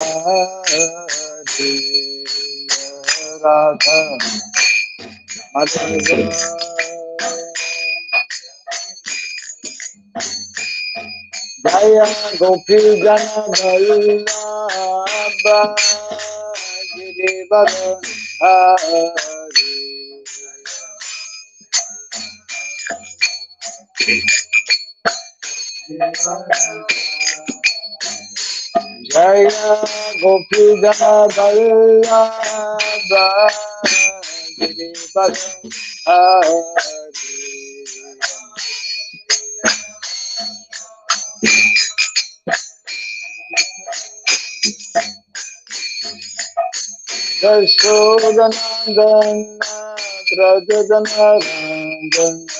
Radha Madhava Jaya Gopi Jana Vallabha Girivara Hari Jaya Gopi Jana Vallabha Girivara Hari Yashodanandana Brajajanarandana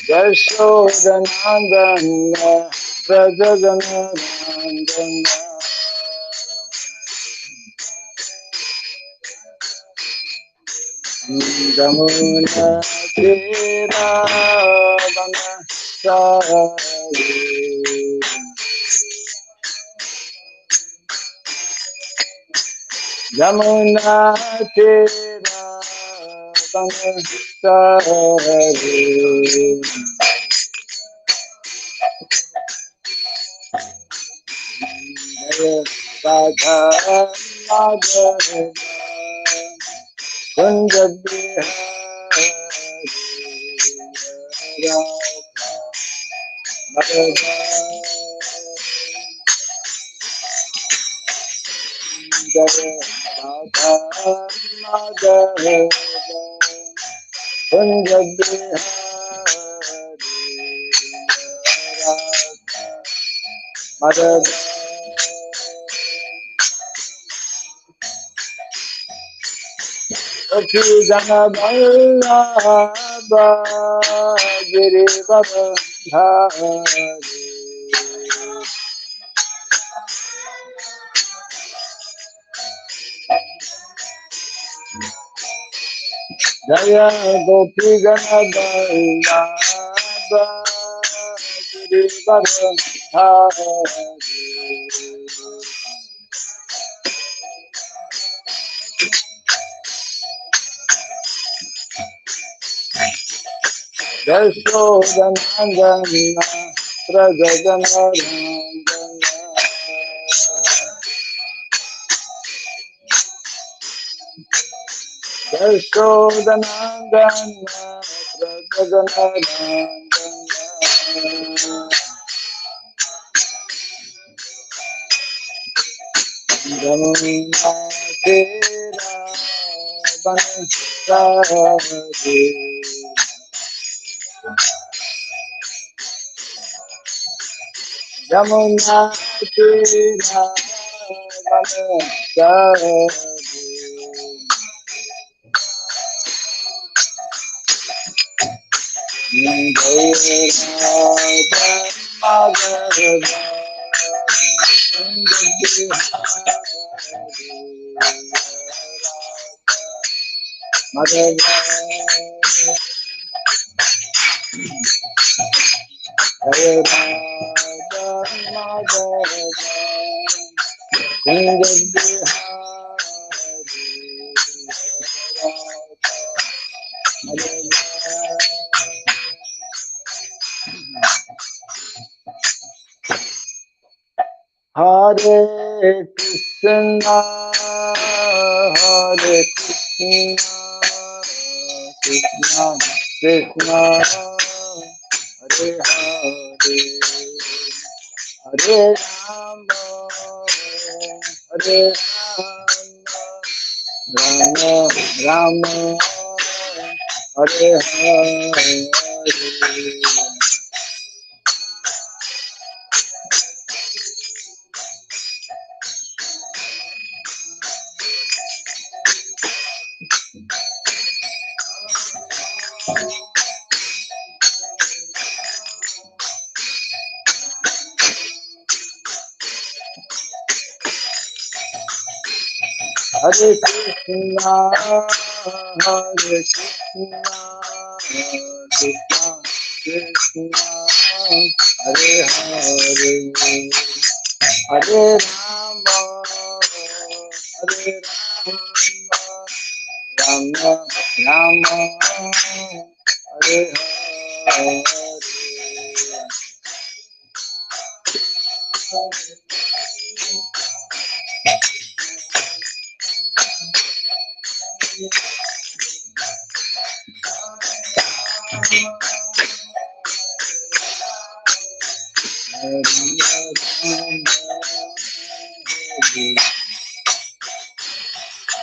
Yashodanandana Brajajanarandana Jamuna Tira Vanasari Jamuna Tira Vanasari Radha Madhava Kunja Bihari Radha Radha Madhava Kunja Bihari Radha Madhava Gopi Jana Vallabha Girivara Hari Jaya Gopi Jana Vallabha Girivara Hari Yashodanandana Prajajanarandana Yashodanandana Prajajanarandana Jamuna Tera Vanasari Jamuna Tera Vanasari Radha Madhava Kunja Bihari Madhava Jaya Radha Madhava Kunja Bihari Radha Hare Krishna Hare Krishna Krishna Krishna Hare Hare Hare Rama Hare Rama Rama Hare Hare Hare Krishna, Hare Krishna, Krishna Krishna, Hare Hare, Hare Rama, Hare Rama, Rama Rama, Hare Hare.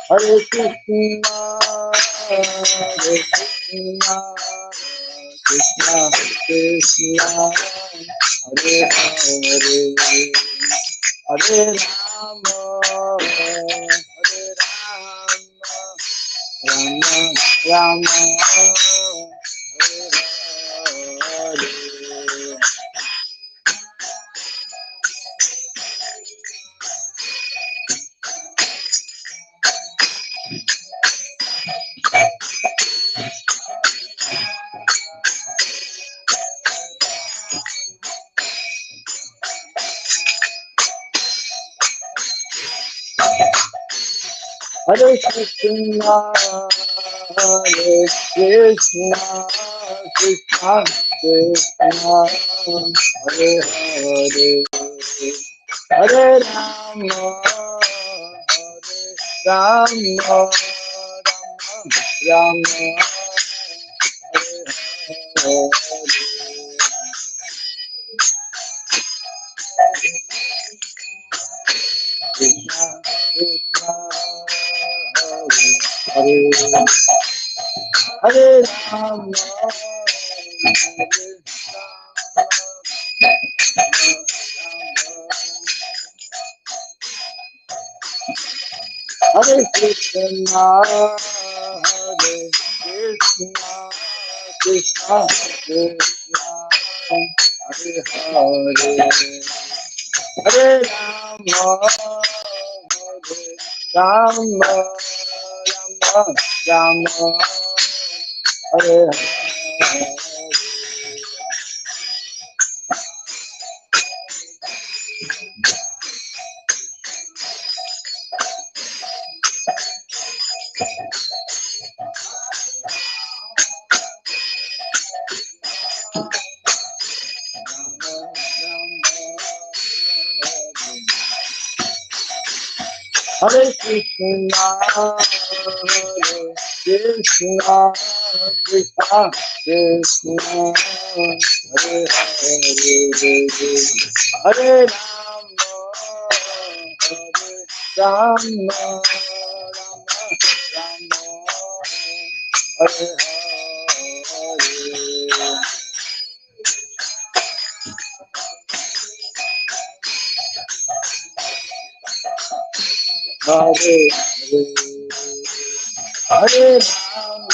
Hare Krishna, Hare Krishna, Krishna Krishna, Hare Hare, Hare Rama, Hare Rama, Rama Rama, Hare Hare. Hare Krishna, Hare Krishna, Krishna Krishna, Hare Hare, Hare Rama, Hare Rama, Rama Rama, Krishna Krishna, Hare Hare, Hare Rama, Hare Krishna, Hare Krishna, Krishna Krishna, Hare Hare, Hare Rama, Hare Rama, Rama Rama, Hare Hare. Hare Krishna, Hare Krishna, Krishna Krishna, Hare Hare, Hare Rama, Hare Rama, Rama Rama, Hare Hare. Hare Hare, Hare Rama,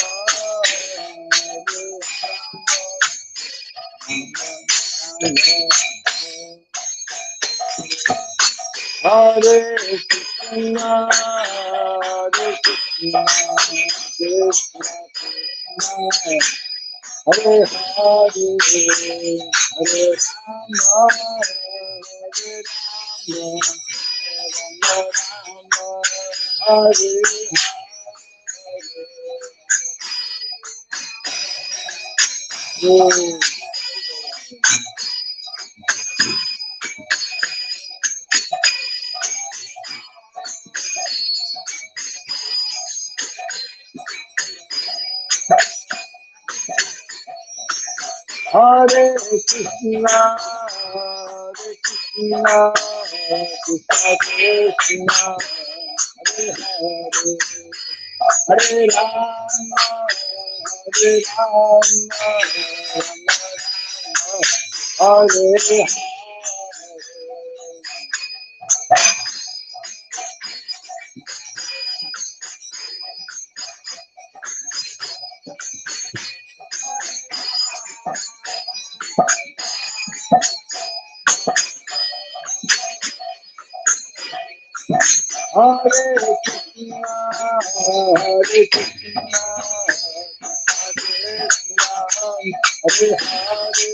Hare Krishna, Hare Krishna, Krishna Krishna, Hare Hare, Hare Rama, Hare Rama, Hare Hare. Hare Krishna, Hare Krishna, Krishna Krishna, Hare Hare, Hare Rama, Hare Rama, Rama Rama, Hare Hare. Hare Krishna, Hare Krishna, Krishna Krishna, Hare Hare,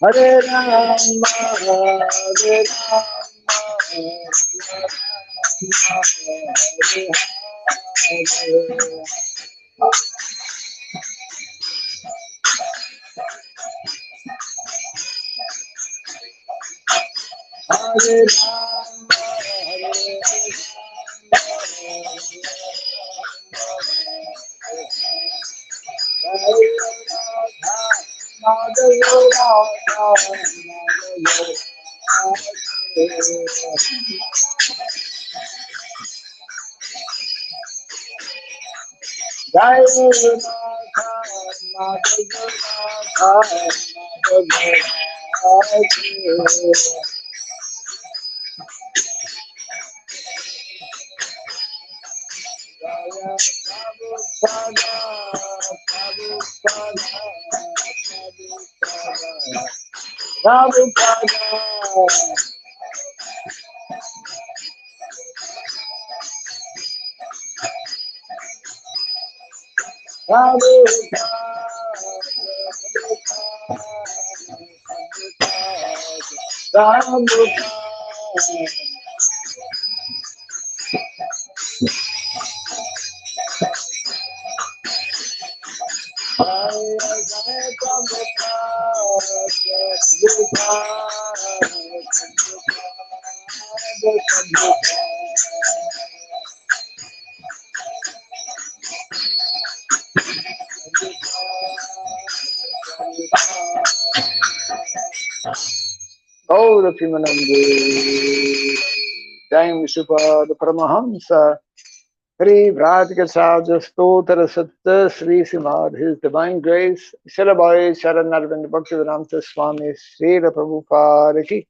Hare Rama, Hare Gaura Pimanande, Jai Vishnupada Paramahamsa, Hari Vratika Saja Stotra Satta Sri Srimad, His Divine Grace, Shalabai Sharanarvind Bhaktivedanta Swami, Sri Prabhupada Ki,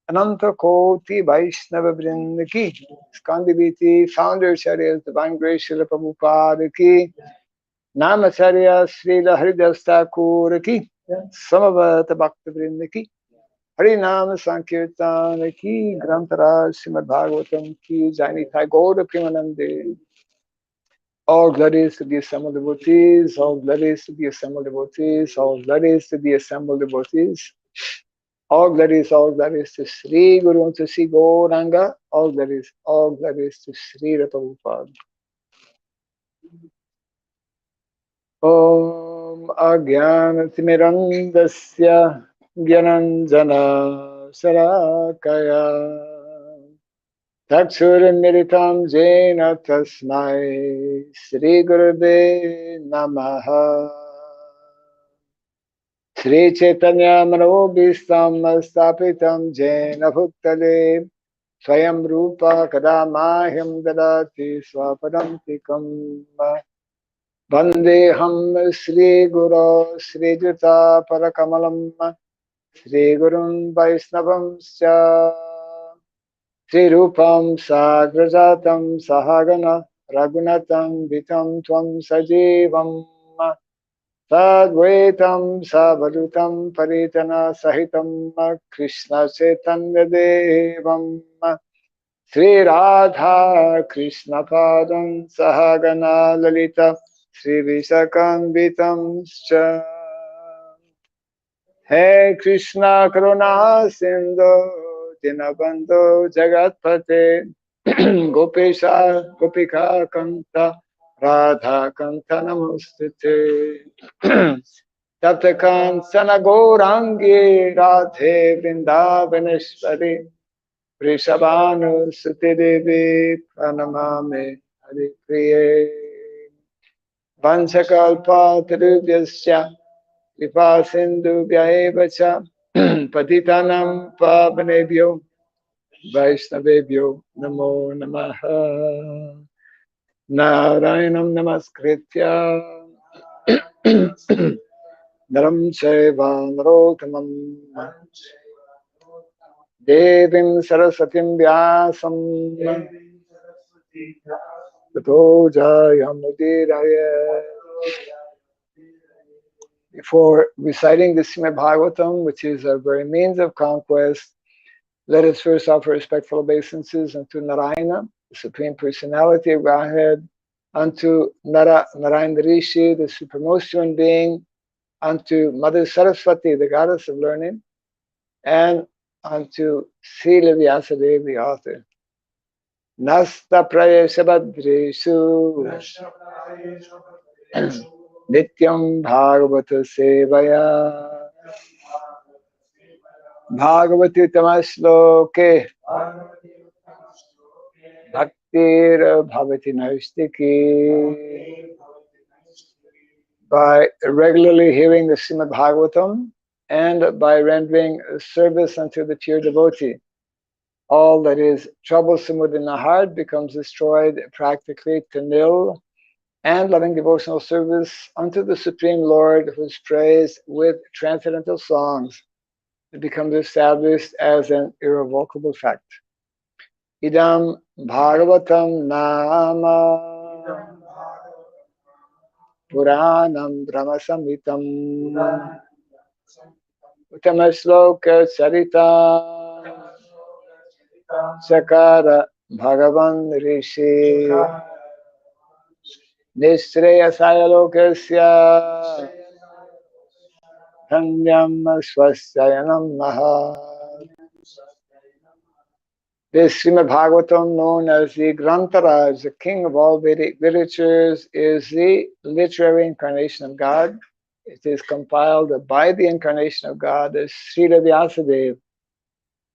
Ananta Koti Vaishnava Vrinda Ki, Skandiviti, Founder Sharia's Divine Grace, Srila Prabhupada Ki, Namacharya Srila Haridas Thakur Ki, Samavata Bhakta Vrinda Ki, Hari Nam Sankirtan Ki, Grantaraj Srimad Bhagavatam Ki, Jaini Thai Gaura Primanande. All glories to the assembled devotees, all glories to the assembled devotees, all glories to the assembled devotees. All glories to Sri Guru and to Sri Gauranga, all glories to Sri Prabhupada. Om Agyanatimirandasya Gyananjana Sarakaya Taksurimiritam Jena Tasmai Sri Gurube Namaha Sri Chaitanya Manobhistam Stapitam Jena Bhuktale Swayam Rupa Kadamahyam Dadati Swapadantikam Vandeham Sri Guru Sri Juta Parakamalam Sri Gurun Vaisnavam Sri Rupam Sagrajatam Sahagana Raghunatam Vitam Tvam Sajivam Sadvaitam Savadutam Paritana Sahitam Krishna Chaitanya Devam Sri Radha Krishna Padam Sahagana Lalita Sri Visakambitam Scha He Krishna Karuna Sindhu Dinabandhu Jagatpate Gopesha Gopika Kanta Radha Kanta Namostite Taptakan Sanagaurangi Radhe Vrindavaneshwari Vrishabhanu Suti Devi Pranamame Hari Priye Vanchakalpa Tirubhyasya Kripa Sindhu Vyaevacha Patitanam Pavanebhyo Vaishnavebhyo Namo Namaha Narayanam Namaskritya Naram Chaiva Narotamam Devim Sarasatim Vyasam Tato Jayamudiraya. Before reciting the Srimad Bhagavatam, which is our very means of conquest, let us first offer respectful obeisances unto Narayana, the Supreme Personality of Godhead, unto Narayana Rishi, the supremmost human being, unto Mother Saraswati, the goddess of learning, and unto Srila Vyasadeva, the author. Nasta prayesha badreshu nityam bhagavata sevaya bhagavati tamasloke bhaktir bhavati naistiki. By regularly hearing the Srimad Bhagavatam and by rendering service unto the pure devotee, all that is troublesome within the heart becomes destroyed practically to nil, and loving devotional service unto the Supreme Lord, who is praised with transcendental songs, it becomes established as an irrevocable fact. Idam Bhagavatam Nama Puranam Brahma Samhitam Uttama Sarita Sakara Bhagavan Rishi Nishreyasaya Lokasya Dhamyam Swasyayanam Maha. This Srimad Bhagavatam, known as the Grantaraj, the king of all Vedic literatures, is the literary incarnation of God. It is compiled by the incarnation of God as Srila Vyasadeva.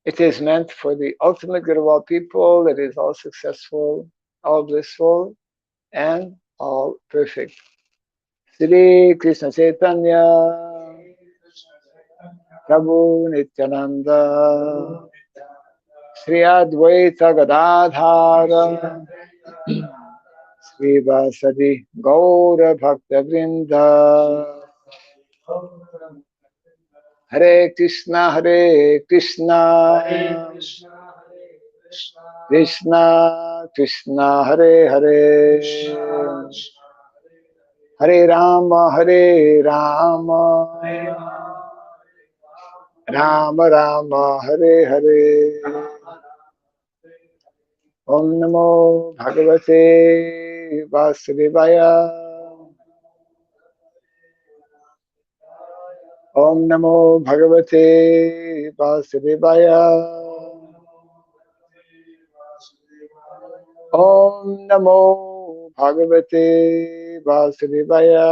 It is meant for the ultimate good of all people. It is all successful, all blissful, and all perfect. Sri Krishna Chaitanya Prabhu Nityananda Sri Advaita Gadadhara Sri Vasadi Gaura Bhakta Vrinda. Hare Krishna Krishna Krishna Hare Hare Hare Rama Rama Rama Hare Hare. Om Namo Bhagavate Vasudevaya. Om Namo Bhagavate Vasudevaya. Om Namo Bhagavate Vasudevaya.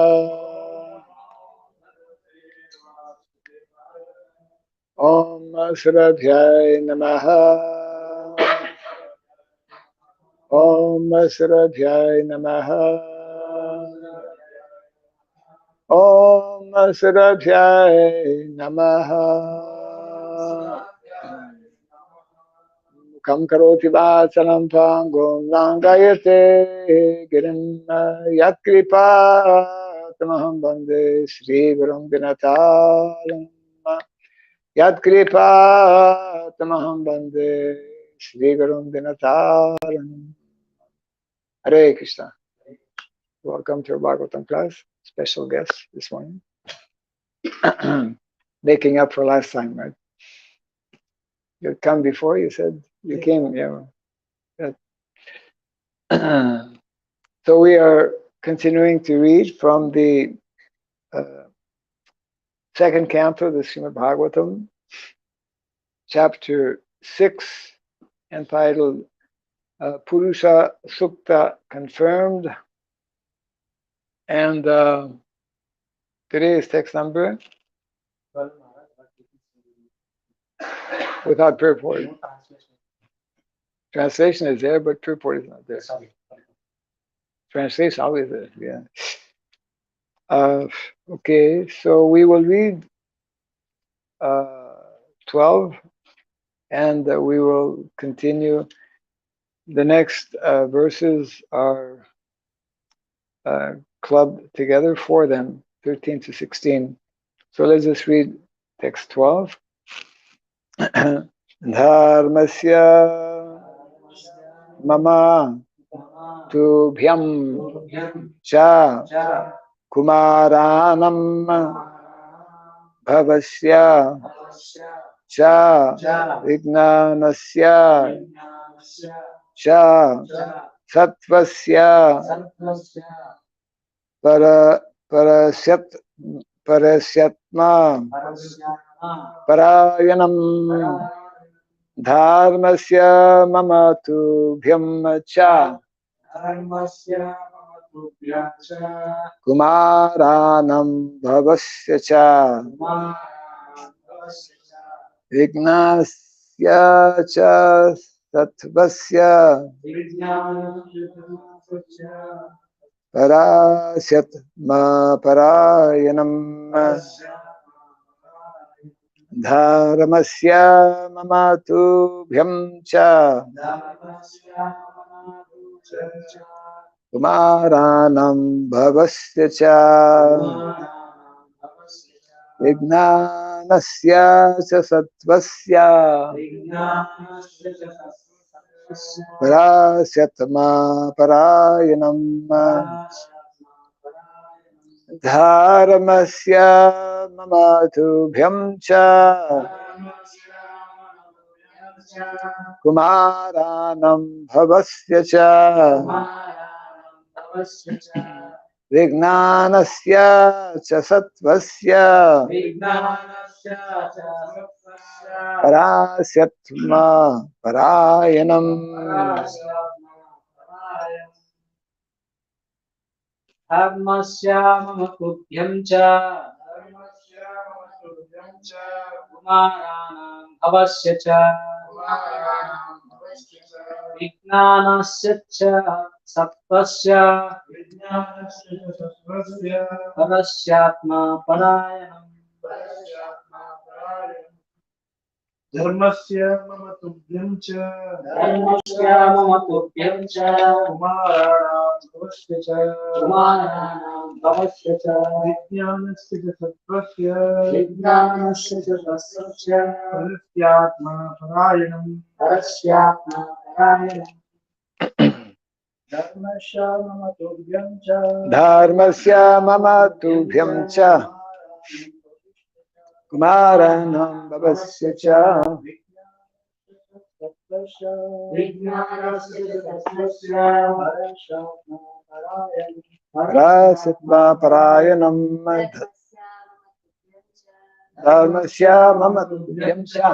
Om Sridham Namaha. Om Sridham Namaha. Om Sridham Namaha. Kam karoti vachalam pangum langayate girim yatkripa tamaham bande Shri Gurum Dinataram. Yatkripa tamaham bande Shri Gurum Dinataram. Hare Krishna. Welcome to our Bhagavatam class. Special guest this morning. Making up for last time, right? You had come before, you said? You came, yeah. So we are continuing to read from the second canto of the Srimad Bhagavatam, chapter 6, entitled Purusha Sukta Confirmed. And today's text number, without purport. Translation is there, but purport is not there. Translation always is, yeah. Okay, so we will read 12, and we will continue. The next verses are clubbed together for them, 13 to 16. So let's just read text 12. Dharmasya mama tubhyam cha kumaranam bhavasya cha vignanasya cha sattvasya parasyat Parasyatma Parayanam Dharmasya Mama Tubhyam Cha Kumaranam Bhavasya Cha Vignasya Cha Satvasya Parasyatma Parayanam Dharmasya Mama Tubhyam Cha Kumaranam Bhavasya Cha Vignanasya Cha Satvasya Parasyatma Parayanam Dharmasya Mama Tubhyam Cha Kumaranam Bhavasya Cha Vignanasya Cha Satvasya Parasyatma Parayanam Dharmasya Kubhyam cha Kumaranam Avasya cha Vijnanasya cha Sattvasya Parasyatma Parayanam Dharmasya mama tubhyam cha Dharmasya Kubhyam cha Kumaranam Bhavasya cha Kumaranam Avasya cha Vijnanasya Sattvasya Vijnanasya cha Sattvasya Parasyatma Parayanam Parasyatma Parayanam Dharmasya mama tubhyam cha Dharmasya Mama Tubhyam Cha Kumaranam Bhavasya Cha Vijnanasya Sattvasya Parasyatma Parayanam Dharmasya Mama Tubhyam Cha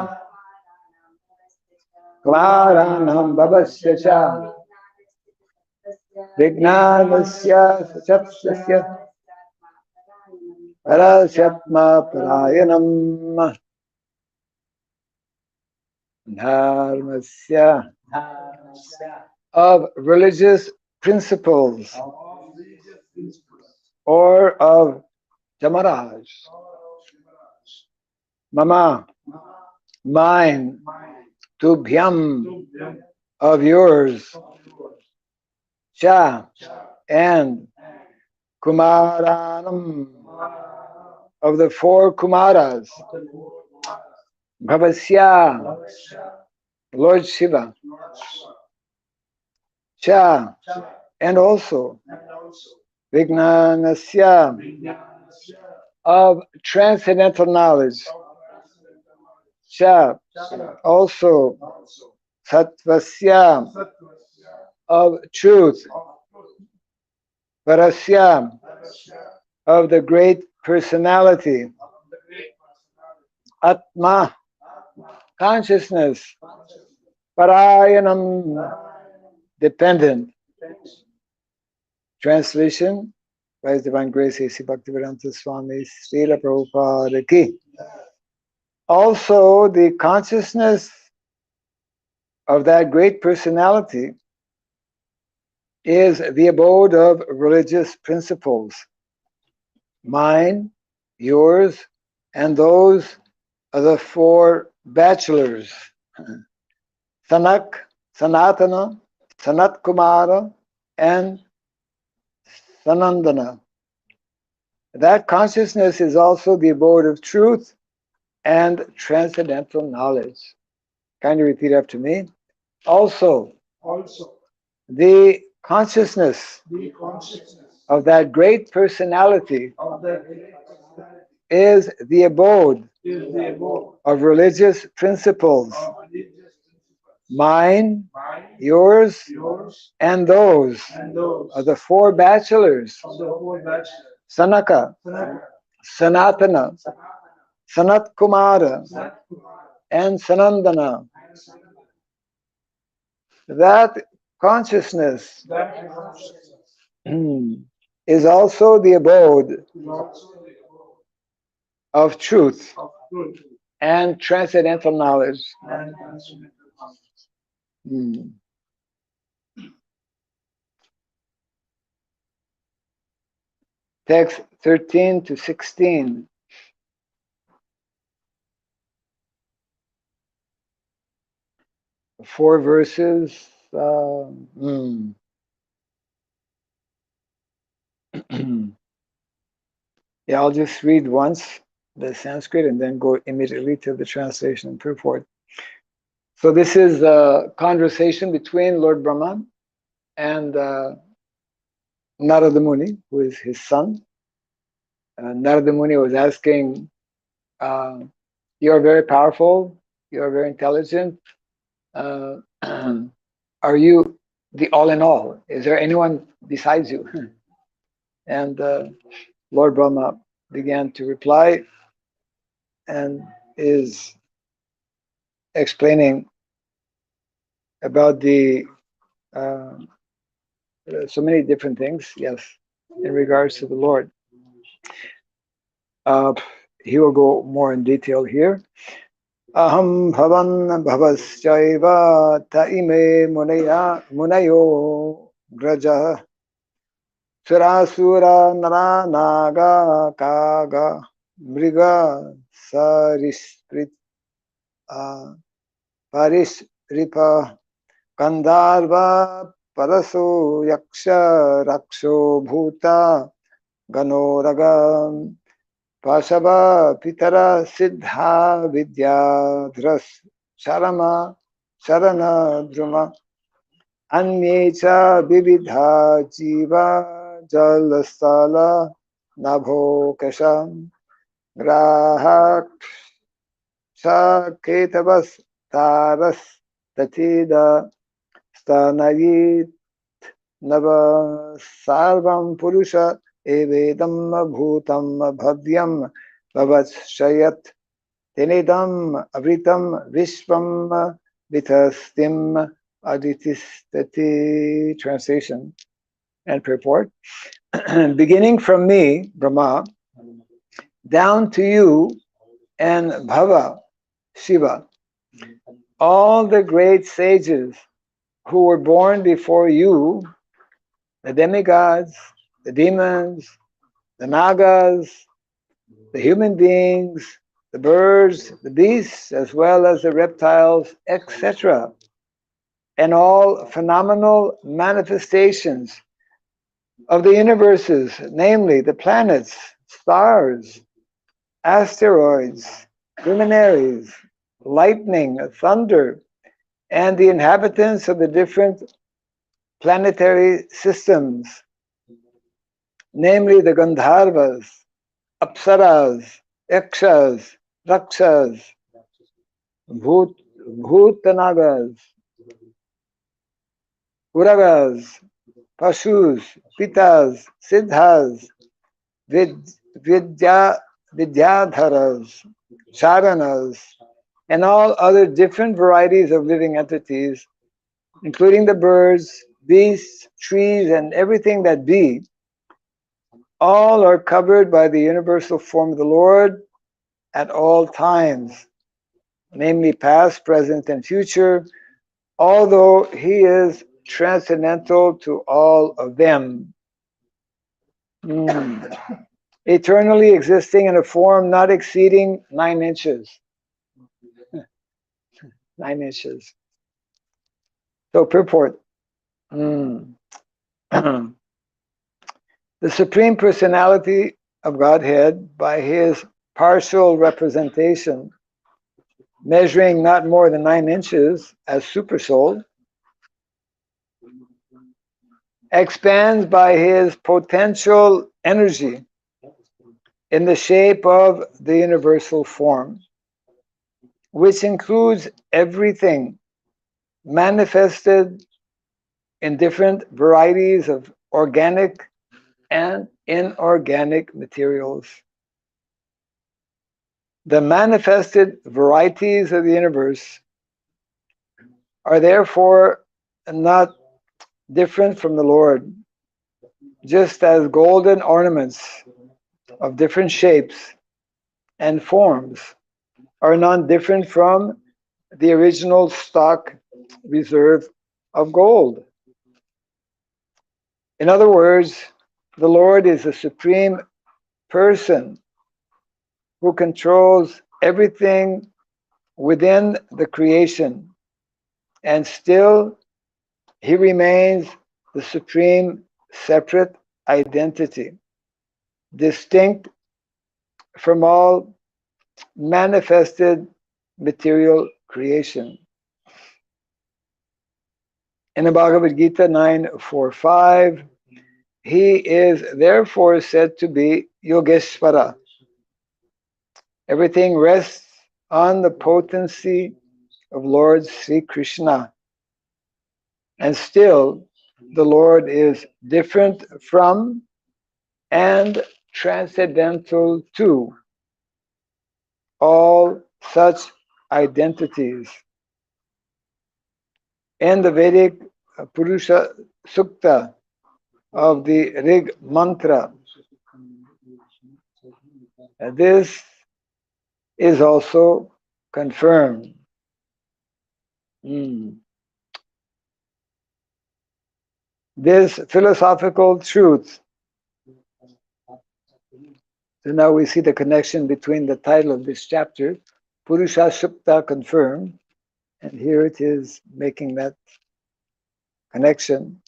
Kumaranam Bhavasya Cha Vignanasya Satyasya Parasyatma Parayanam Dharmasya of religious principles or of Jamaraj. Mama, mine, Tubhyam, of yours, Cha, and Kumaranam, of the four Kumaras, Bhavasya, Lord Shiva, Cha, and also Vijnanasya, of transcendental knowledge, Cha, also Sattvasya, of truth, Parasya, of the great personality, Atma, consciousness, Parayanam, dependent. Translation by His Divine Grace A.C. Bhaktivedanta Swami Srila Prabhupada Ki. Also, the consciousness of that great personality is the abode of religious principles. Mine, yours, and those of the four bachelors. Sanak, Sanatana, Sanat Kumara, and Sanandana. That consciousness is also the abode of truth and transcendental knowledge. Kindly repeat after me. Also, the consciousness of that great personality is the abode of religious principles. Mine, yours, and those of the four bachelors. Sanaka, Sanatana, Sanat Kumara, and Sanandana. That consciousness is also the abode of truth and transcendental knowledge. Text 13 to 16. Four verses. Yeah, I'll just read once the Sanskrit and then go immediately to the translation and purport. So this is a conversation between Lord Brahma and Narada Muni, who is his son. Narada Muni was asking, you are very powerful, you are very intelligent. Are you the all in all? Is there anyone besides you? And Lord Brahma began to reply and is explaining about the so many different things, yes, in regards to the Lord. He will go more in detail here. Aham bhavan bhavaschaiva ta ime munayo graja surasura nara naga kaga mriga sarisprit parisripa Gandharva Paraso Yaksha Raksho Bhuta Ganoraga Pasava Pitara Siddha Vidyadras Sharama Sarana Druma Anyecha Vividha Jiva Jalastala Nabho Kasham Grahak Saketavas Taras Tatida Stanayit Nava Sarvam Purusha Evedam Bhutam Bhavyam Bhavashayat Tenedam Avritam Vishvam Vitastim Aditistati. Translation and purport. Beginning from me, Brahma, down to you and Bhava, Shiva, all the great sages who were born before you, the demigods, the demons, the nagas, the human beings, the birds, the beasts, as well as the reptiles, etc., and all phenomenal manifestations of the universes, namely the planets, stars, asteroids, luminaries, lightning, thunder, and the inhabitants of the different planetary systems, namely the Gandharvas, Apsaras, Yakshas, Rakshas, Bhutanagas, Uragas, Pashus, Pitas, Siddhas, Vidyadharas, Charanas, and all other different varieties of living entities, including the birds, beasts, trees, and everything that be, all are covered by the universal form of the Lord at all times, namely past, present, and future, although he is transcendental to all of them. Eternally existing in a form not exceeding 9 inches. 9 inches. So purport. The Supreme Personality of Godhead, by his partial representation, measuring not more than 9 inches as Supersoul, expands by his potential energy in the shape of the universal form, which includes everything manifested in different varieties of organic and inorganic materials. The manifested varieties of the universe are therefore not different from the Lord, just as golden ornaments of different shapes and forms are not different from the original stock reserve of gold. In other words, the Lord is a supreme person who controls everything within the creation, and still he remains the supreme separate identity, distinct from all manifested material creation. In the Bhagavad Gita 9:4-5, he is therefore said to be Yogeshvara. Everything rests on the potency of Lord Sri Krishna. And still, the Lord is different from and transcendental to all such identities. In the Vedic Purusha sukta of the Rig mantra, this is also confirmed. This philosophical truth. So now we see the connection between the title of this chapter, Purusha Sukta confirmed, and here it is making that connection.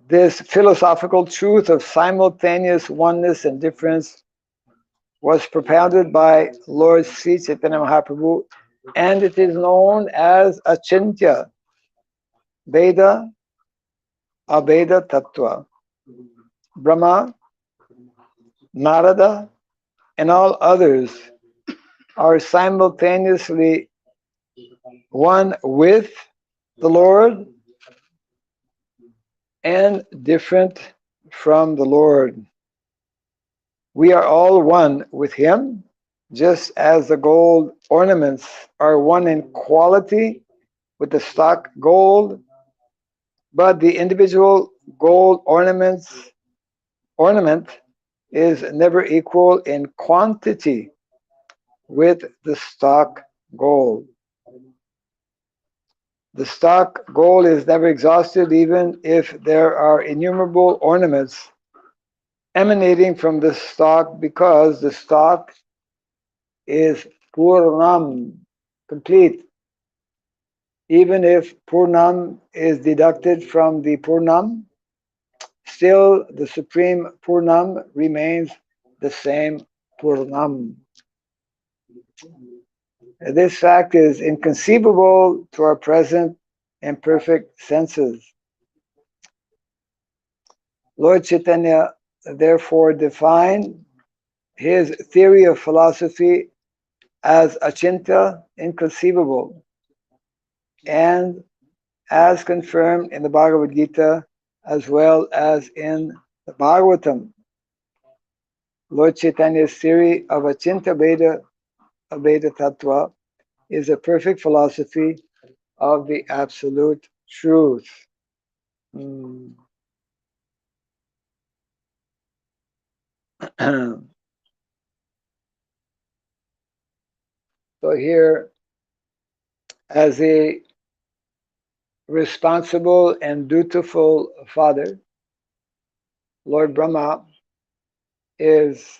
This philosophical truth of simultaneous oneness and difference was propounded by Lord Sri Chaitanya Mahaprabhu, and it is known as Achintya, Veda, Abeda Tattva. Brahma, Narada, and all others are simultaneously one with the Lord and different from the Lord. We are all one with Him, just as the gold ornaments are one in quality with the stock gold, but the individual gold ornament is never equal in quantity with the stock gold. The stock gold is never exhausted, even if there are innumerable ornaments emanating from the stock, because the stock is Purnam, complete. Even if Purnam is deducted from the Purnam, still the supreme Purnam remains the same Purnam. This fact is inconceivable to our present imperfect senses. Lord Chaitanya therefore defined his theory of philosophy as achintya, inconceivable, and as confirmed in the Bhagavad Gita as well as in the Bhagavatam. Lord Chaitanya's theory of achintya Veda Tattva is a perfect philosophy of the absolute truth. So here, as a responsible and dutiful father, Lord Brahma is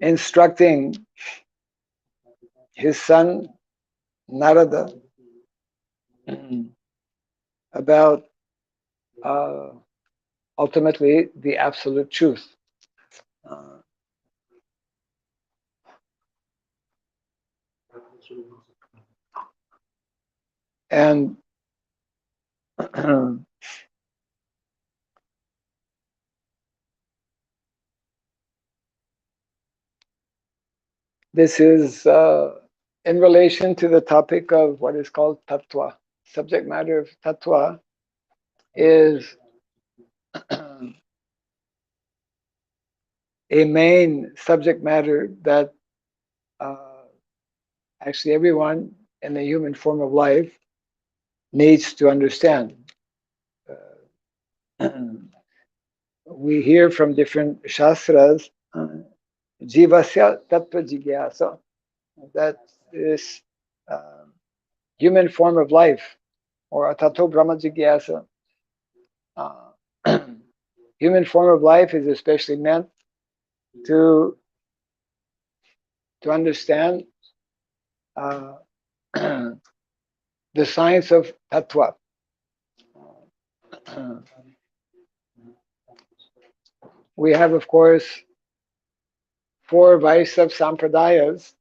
instructing his son Narada about ultimately the absolute truth. And this is in relation to the topic of what is called tattva. Subject matter of tattva is a main subject matter that actually everyone in the human form of life needs to understand. We hear from different shastras, jivasya tattva jigyasa, that is human form of life, or atato brahma jigyasa. Human form of life is especially meant to understand the science of tattva. We have, of course, 4 Vaishnava sampradayas,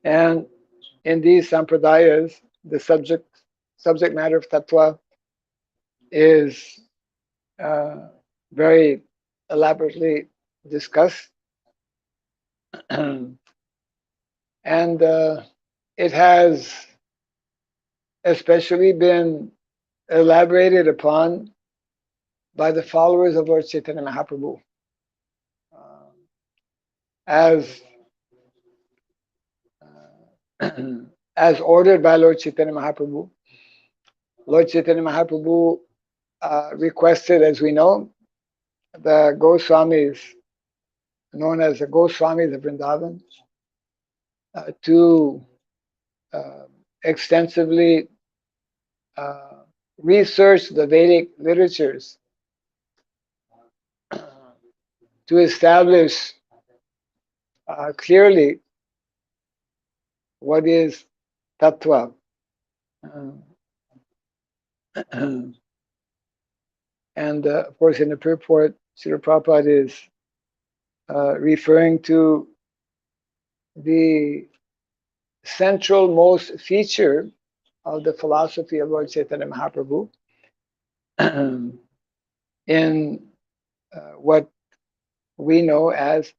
and in these sampradayas, the subject matter of tattva is very elaborately discussed, and it has especially been elaborated upon by the followers of Lord Chaitanya Mahaprabhu, as ordered by Lord Chaitanya Mahaprabhu. Lord Chaitanya Mahaprabhu requested, as we know, the Goswamis, known as the Goswamis of Vrindavan, to extensively research the Vedic literatures to establish clearly what is tattva. And of course, in the purport, Srila Prabhupada is referring to the central most feature of the philosophy of Lord Chaitanya Mahaprabhu in what we know as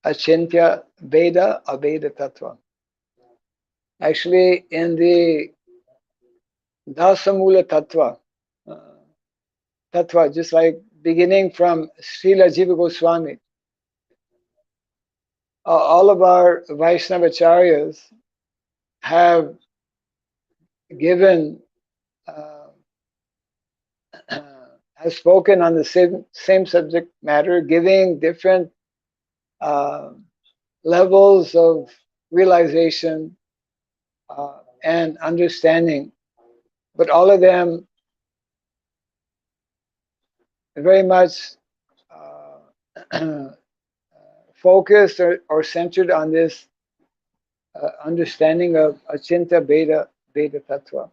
Achintya Veda Aveda Tattva. Actually, in the Dasamula Tattva, just like beginning from Srila Jiva Goswami, all of our Vaishnavacharyas have given, has spoken on the same subject matter, giving different levels of realization and understanding, but all of them very much focused or centered on this understanding of Achintya Veda Tattva.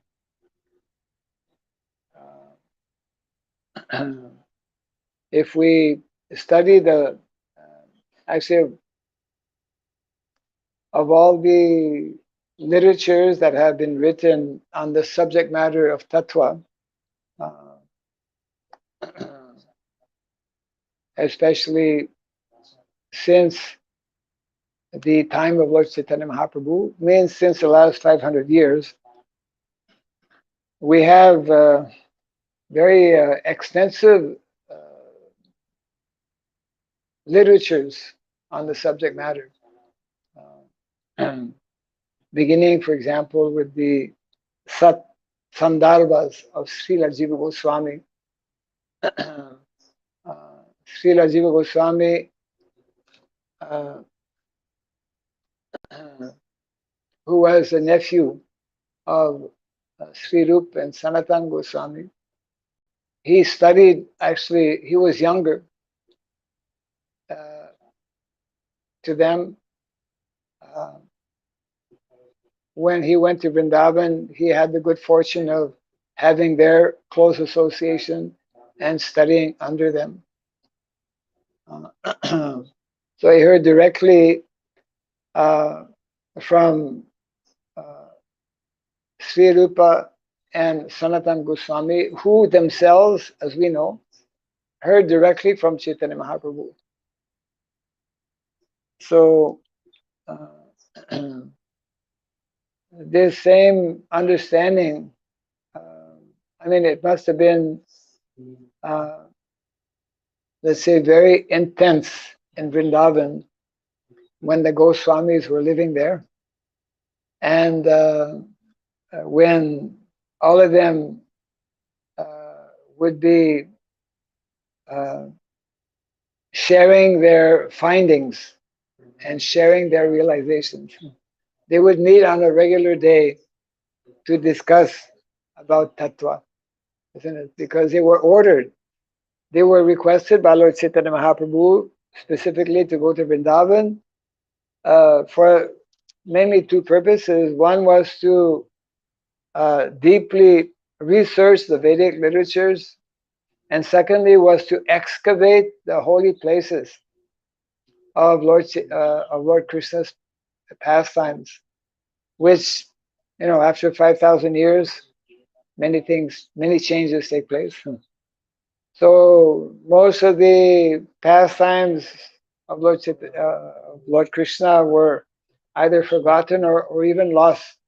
If we study the, actually, of all the literatures that have been written on the subject matter of tattva, especially since the time of Lord Chaitanya Mahaprabhu, means since the last 500 years, we have very extensive literatures on the subject matter. Beginning, for example, with the Sandarbhas of Srila Jiva Goswami. Srila Jiva Goswami, who was a nephew of Sri Rup and Sanatan Goswami, he studied, actually, he was younger to them. When he went to Vrindavan, he had the good fortune of having their close association and studying under them. So he heard directly from Sri Rupa and Sanatan Goswami, who themselves, as we know, heard directly from Chaitanya Mahaprabhu. So this same understanding, I mean, it must have been, let's say, very intense in Vrindavan when the Goswamis were living there. And when all of them would be sharing their findings and sharing their realizations. They would meet on a regular day to discuss about tattva, isn't it? Because they were ordered. They were requested by Lord Chaitanya Mahaprabhu specifically to go to Vrindavan for mainly two purposes. One was to deeply research the Vedic literatures, and secondly was to excavate the holy places of Lord Krishna's pastimes, which, after 5,000 years, many changes take place. So most of the pastimes of Lord Krishna were either forgotten or even lost.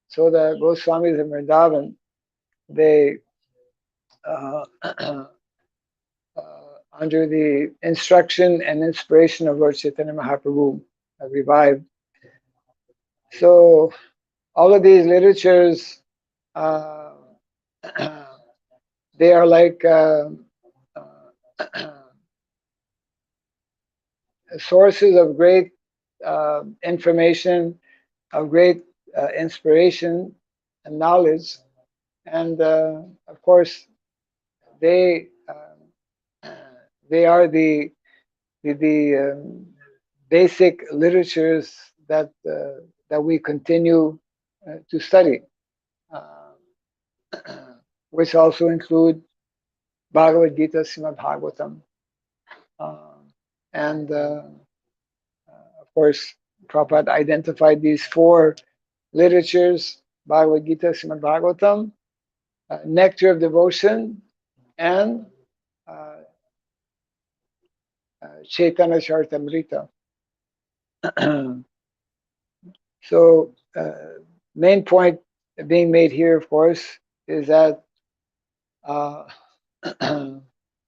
So the Goswamis of Vrindavan, they, under the instruction and inspiration of Lord Chaitanya Mahaprabhu, revived. So all of these literatures, they are like sources of great information, of great inspiration and knowledge, and of course they are the basic literatures that we continue to study, which also include Bhagavad Gita, Srimad Bhagavatam, and of course Prabhupada identified these four literatures: Bhagavad Gita, Srimad Bhagavatam, Nectar of Devotion, and Chaitanya Charitamrita. So, main point being made here, of course, is that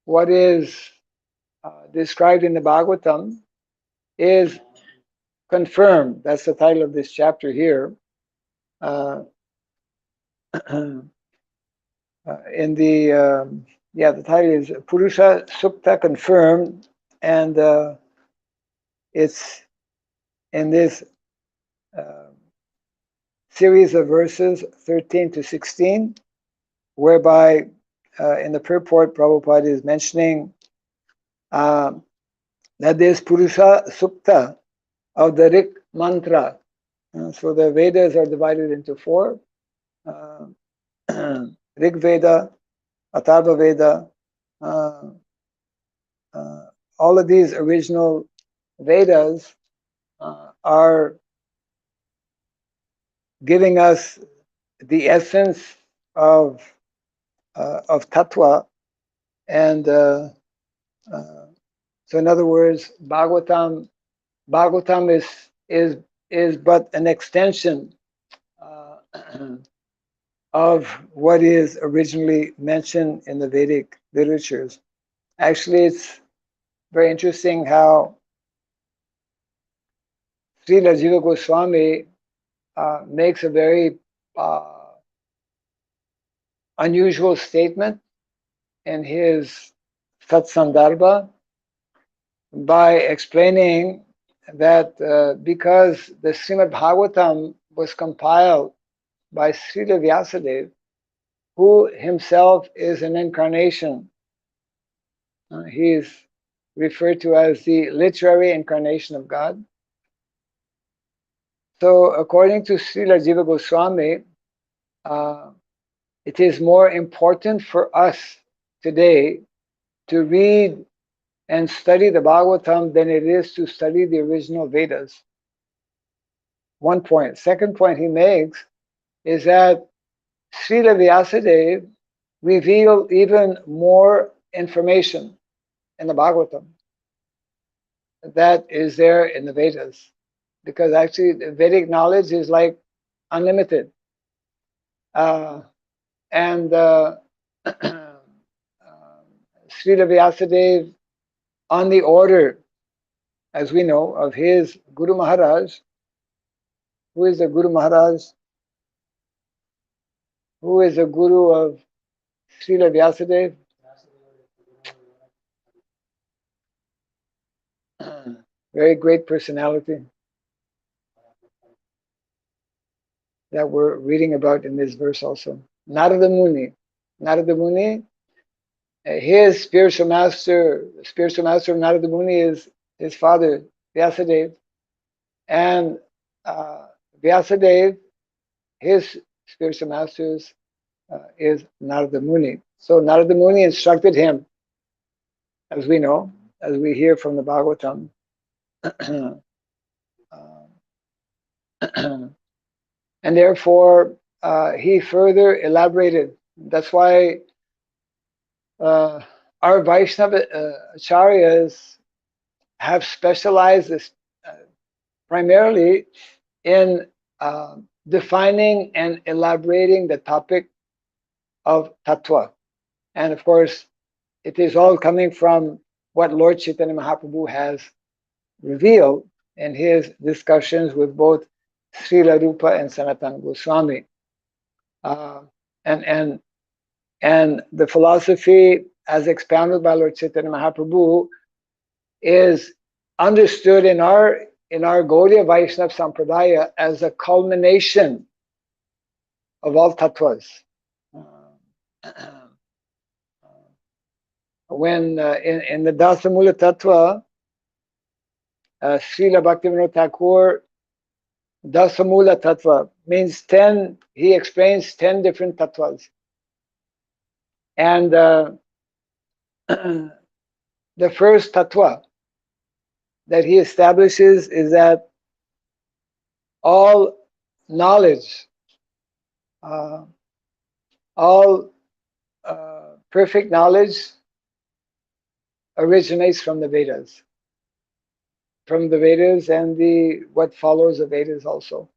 what is described in the Bhagavatam is confirmed. That's the title of this chapter here. In the title is Purusha Sukta confirmed, and it's in this series of verses 13 to 16, whereby in the purport Prabhupada is mentioning that this Purusha Sukta of the Rik mantra. So the Vedas are divided into four: Rig Veda, Atharva Veda. All of these original Vedas are giving us the essence of tattva, and so in other words, Bhagavatam is but an extension of what is originally mentioned in the Vedic literatures. Actually, it's very interesting how Srila Jiva Goswami makes a very unusual statement in his Satsandarbha by explaining that because the Srimad Bhagavatam was compiled by Srila Vyasadeva, who himself is an incarnation. He is referred to as the literary incarnation of God. So according to Srila Jiva Goswami, it is more important for us today to read and study the Bhagavatam than it is to study the original Vedas. One point. Second point he makes is that Srila Vyasadeva revealed even more information in the Bhagavatam that is there in the Vedas, because actually the Vedic knowledge is like unlimited. And Srila Vyasadeva, on the order as we know, of his Guru Maharaj. Who is the Guru Maharaj? Who is the Guru of Srila Vyasadeva? Very great personality that we're reading about in this verse also. Narada Muni. Narada Muni, his the spiritual master of Narada Muni is his father, Vyasadeva. And Vyasadeva, his spiritual master is Narada Muni. So Narada Muni instructed him, as we know, as we hear from the Bhagavatam. And therefore, he further elaborated. That's why our Vaishnava acharyas have specialized this, primarily in defining and elaborating the topic of tattva. And of course, it is all coming from what Lord Chaitanya Mahaprabhu has revealed in his discussions with both Srila Rupa and Sanatana Goswami. And the philosophy as expounded by Lord Chaitanya Mahaprabhu is understood in our Gaudiya Vaishnava Sampradaya as a culmination of all tattvas. When in the Dasamula Tattva, Srila Bhaktivinoda Thakur, Dasamula Tattva means 10, he explains 10 different tattvas. And the first tattva that he establishes is that all knowledge, all perfect knowledge originates from the Vedas. From the Vedas and what follows the Vedas also.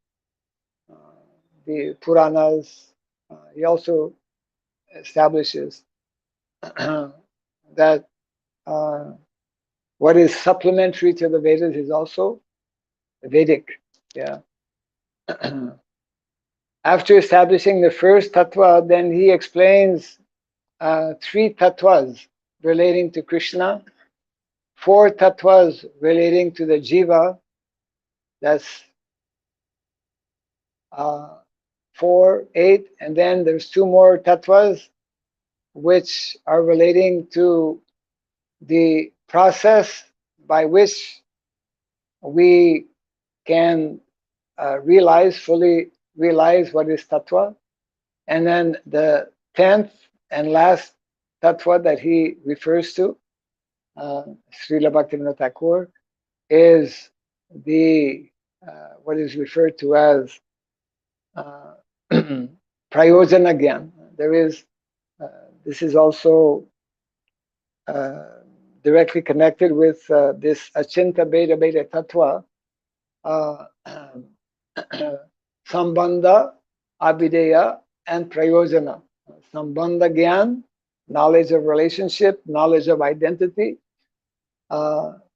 The Puranas, he also establishes that what is supplementary to the Vedas is also Vedic. Yeah. After establishing the first tattva, then he explains 3 tattvas relating to Krishna, 4 tattvas relating to the jiva. That's 4, 8, and then there's 2 more tattvas which are relating to the process by which we can fully realize what is tattva. And then the 10th and last tattva that he refers to, Srila Bhaktivinoda Thakur, is the what is referred to as prayojana gyan. There is this is also directly connected with this Achinta Beda Beda Tattva, Sambandha, Abhideya, and Prayojana. Sambandha Gyan, knowledge of relationship, knowledge of identity.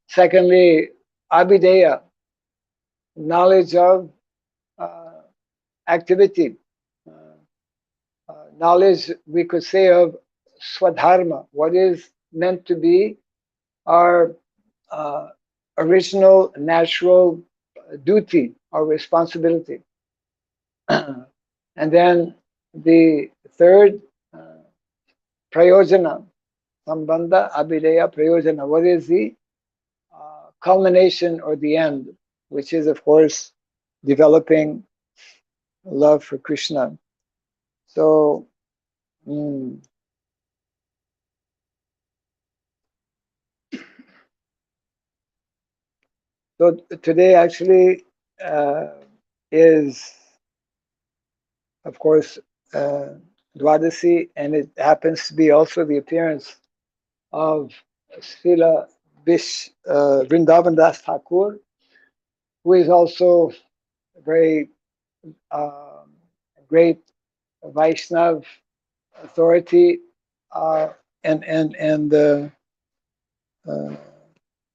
Secondly, Abhideya, knowledge of activity. Knowledge, we could say, of Swadharma, what is meant to be our original natural duty or responsibility. And then the third, prayojana, sambandha, abhideya, prayojana. What is the culmination or the end, which is, of course, developing love for Krishna. So, so today actually is, of course, Dwadasi, and it happens to be also the appearance of Srila Vrindavan Das Thakur, who is also a very great Vaishnav authority, and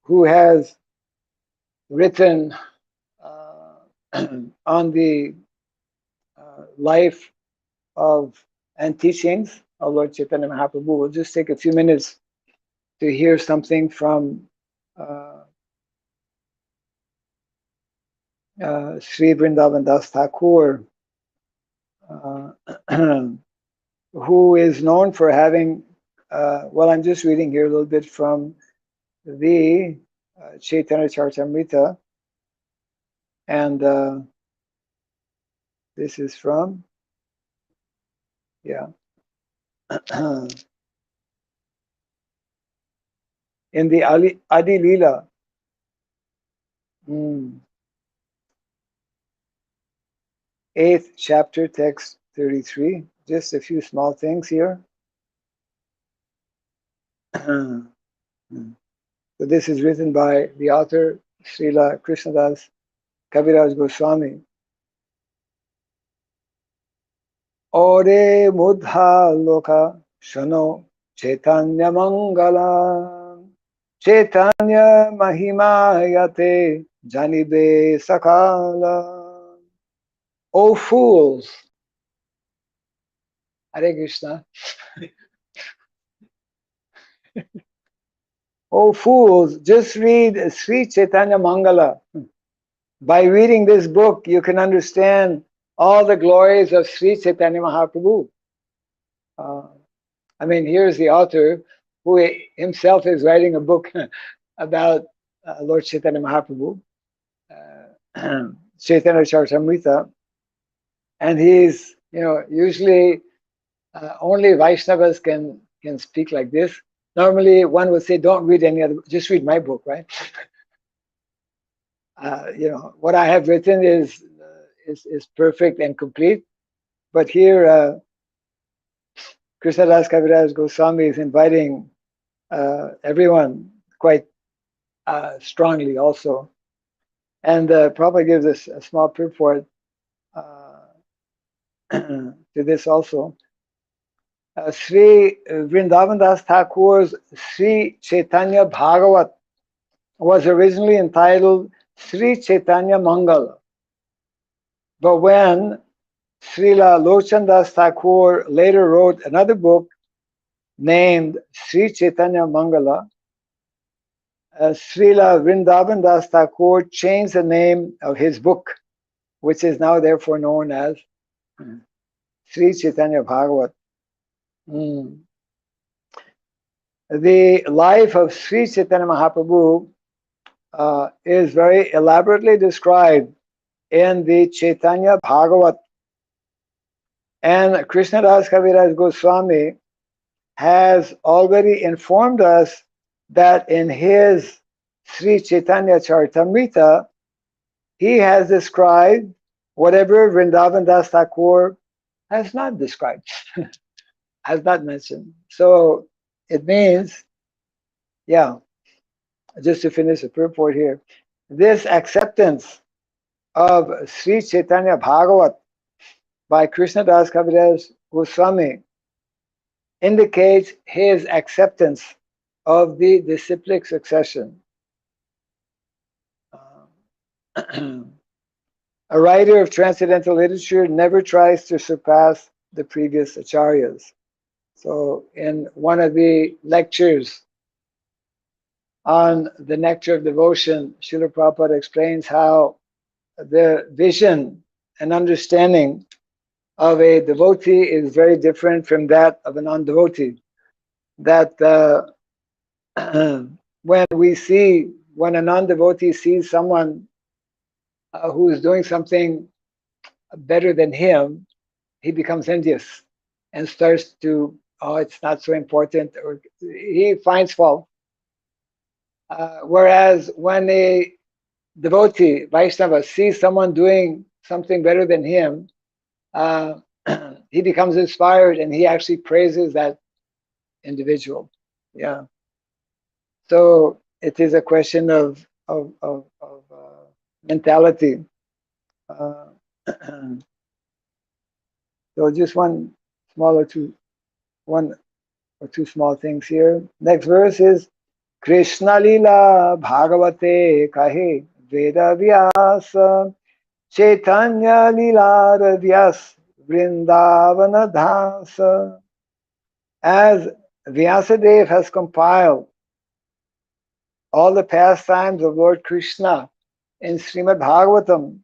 who has written on the life of and teachings of Lord Chaitanya Mahaprabhu. We'll just take a few minutes to hear something from Sri Vrindavan Das Thakur, who is known for having, well, I'm just reading here a little bit from the Chaitanya Charitamrita, and this is from, yeah, in the Adi Leela. 8th chapter, text 33. Just a few small things here. So this is written by the author, Srila Krishnadas Kaviraj Goswami. Ore mudha loka shano chaitanya mangala chaitanya mahimayate janibe sakala. O fools, Hare Krishna. O fools, just read Sri Chaitanya Mangala. By reading this book, you can understand all the glories of Sri Chaitanya Mahaprabhu. I mean, here's the author who himself is writing a book about Lord Chaitanya Mahaprabhu, Chaitanya Charitamrita, and he's, usually only Vaishnavas can speak like this. Normally, one would say, don't read any other, just read my book, right? What I have written is perfect and complete. But here, Krishnadas Kaviraj Goswami is inviting everyone quite strongly also. And Prabhupada gives us a small purport to this also. Sri Vrindavan Das Thakur's Sri Chaitanya Bhagavat was originally entitled Sri Chaitanya Mangala. But when Srila Lochan Das Thakur later wrote another book named Sri Chaitanya Mangala, Srila Vrindavan Das Thakur changed the name of his book, which is now therefore known as Sri Chaitanya Bhagavat. The life of Sri Chaitanya Mahaprabhu is very elaborately described in the Chaitanya Bhagavat. And Krishnadas Kaviraj Goswami has already informed us that in his Sri Chaitanya Charitamrita, he has described whatever Vrindavan Das Thakur has not described, has not mentioned. So it means, just to finish the purport here, this acceptance of Sri Chaitanya Bhagavat by Krishnadas Kaviraj Goswami indicates his acceptance of the disciplic succession. A writer of transcendental literature never tries to surpass the previous acharyas. So in one of the lectures on the nectar of devotion, Srila Prabhupada explains how the vision and understanding of a devotee is very different from that of a non-devotee. That when a non-devotee sees someone who is doing something better than him, he becomes envious and starts to, it's not so important, or he finds fault. Whereas when a devotee, Vaishnava, sees someone doing something better than him, he becomes inspired and he actually praises that individual. So it is a question of mentality. So just one or two small things here. Next verse is Krishna Lila Bhagavate Kahe Veda Vyasa Chaitanya Lila Vyas Vrindavana Dhasa. As Vyasadeva has compiled all the pastimes of Lord Krishna in Srimad Bhagavatam,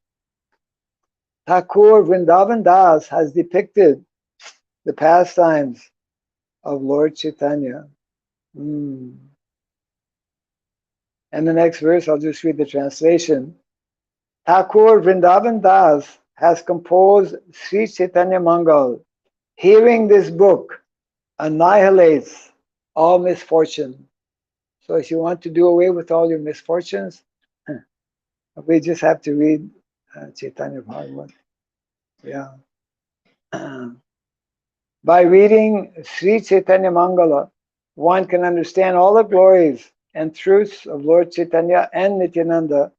Thakur Vrindavan Das has depicted the pastimes of Lord Chaitanya. And the next verse, I'll just read the translation. Thakur Vrindavan Das has composed Sri Chaitanya Mangal. Hearing this book annihilates all misfortune. So if you want to do away with all your misfortunes, we just have to read Chaitanya Bhagavat. Yeah. By reading Sri Chaitanya Mangala, one can understand all the glories and truths of Lord Chaitanya and Nityananda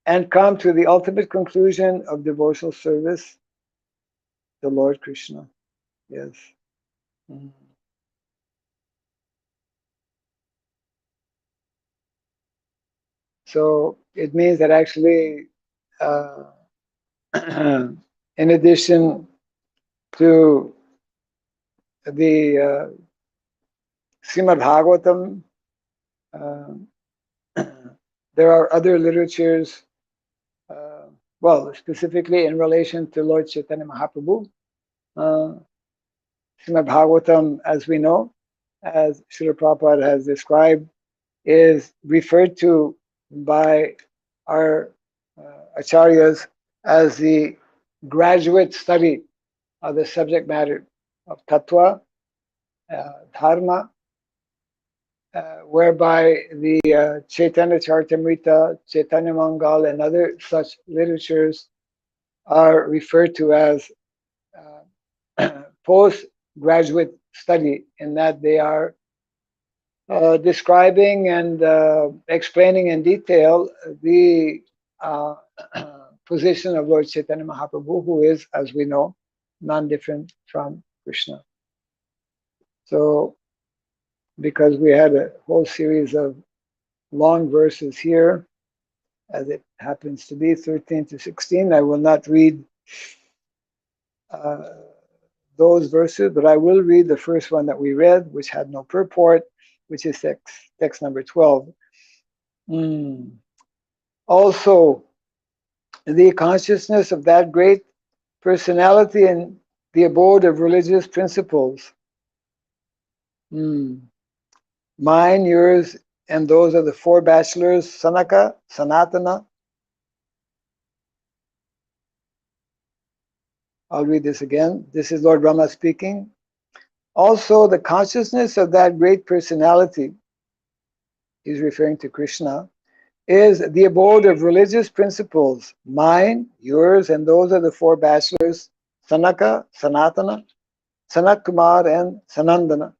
and come to the ultimate conclusion of devotional service to Lord Krishna. Yes. So it means that actually, in addition to the Srimad Bhagavatam, there are other literatures, well, specifically in relation to Lord Chaitanya Mahaprabhu. Srimad Bhagavatam, as we know, as Srila Prabhupada has described, is referred to by our acharyas as the graduate study of the subject matter of tattva, dharma, whereby the Chaitanya Charitamrita, Chaitanya Mangal, and other such literatures are referred to as postgraduate study, in that they are describing and explaining in detail the position of Lord Chaitanya Mahaprabhu, who is, as we know, non-different from Krishna. So, because we had a whole series of long verses here, as it happens to be, 13 to 16, I will not read those verses, but I will read the first one that we read, which had no purport, which is text number 12. Also, the consciousness of that great personality in the abode of religious principles. Mine, yours, and those of the four bachelors, Sanaka, Sanatana. I'll read this again. This is Lord Brahma speaking. Also, the consciousness of that great personality, he's referring to Krishna, is the abode of religious principles, mine, yours, and those of the four bachelors, Sanaka, Sanatana, Sanat Kumar, and Sanandana.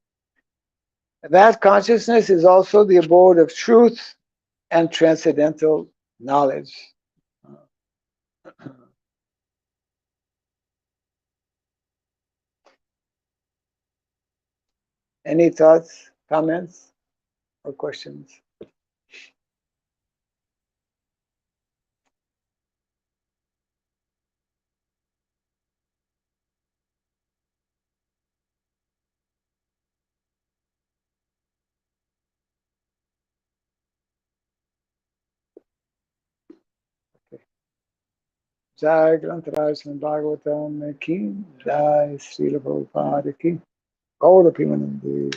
That consciousness is also the abode of truth and transcendental knowledge. Any thoughts, comments, or questions? Jai Grantaraj Srimad Bhagavatam ki, Jai Srila Prabhupada ki, Gaura Premanandi.